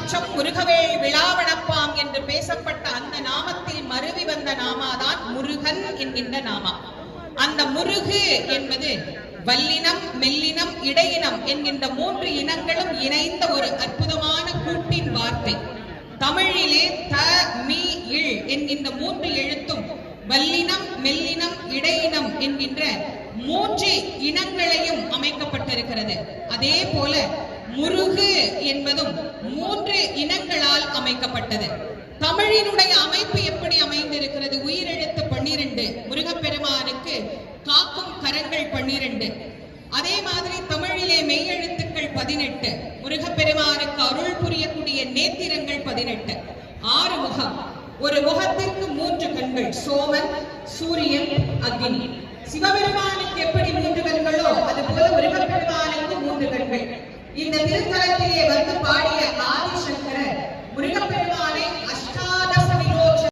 அச்சம் முருகவேள் விழாவணப்பாம் என்று பேசப்பட்ட அந்த நாமத்தில் மருவி வந்த நாமாதான் முருகன் என்கின்ற நாமா. அந்த முருகு என்பது வல்லினம், மெல்லினம், இடையினம் என்கின்ற 3 இனங்களும் இணைந்த ஒரு அற்புதமான கூட்டின் வார்த்தை. தமிழிலே த, மீ, இல் என்கின்ற 3 எழுத்தும் வல்லினம், மெல்லினம், இடையினம் என்கின்ற 3 இனங்களையும் அமைக்கப்பட்டிருக்கிறது. அதே போல முருகு என்பதும் 3 இனங்களால் அமைக்கப்பட்டது. தமிழினுடைய அமைப்பு எப்படி அமைந்திருக்கிறது? உயிரெழுத்து 12, முருகப்பெருமானுக்கு காக்கும் கரங்கள் 12. அதே மாதிரி தமிழிலே மெய்யெழுத்துக்கள் 18, முருகப்பெருமானுக்கு அருள் புரியக்கூடிய நேத்திரங்கள் 18. 6 முகம், ஒரு முகத்திற்கு 3 கண்கள், சோமன், சூரியன், அக்னி. சிவபெருமானுக்கு எப்படி 3 கண்களோ அதுபோல முருகப்பெருமானுக்கு 3 கண்கள். இந்த திருத்தலத்திலே வந்து பாடிய ஆதிசங்கரர்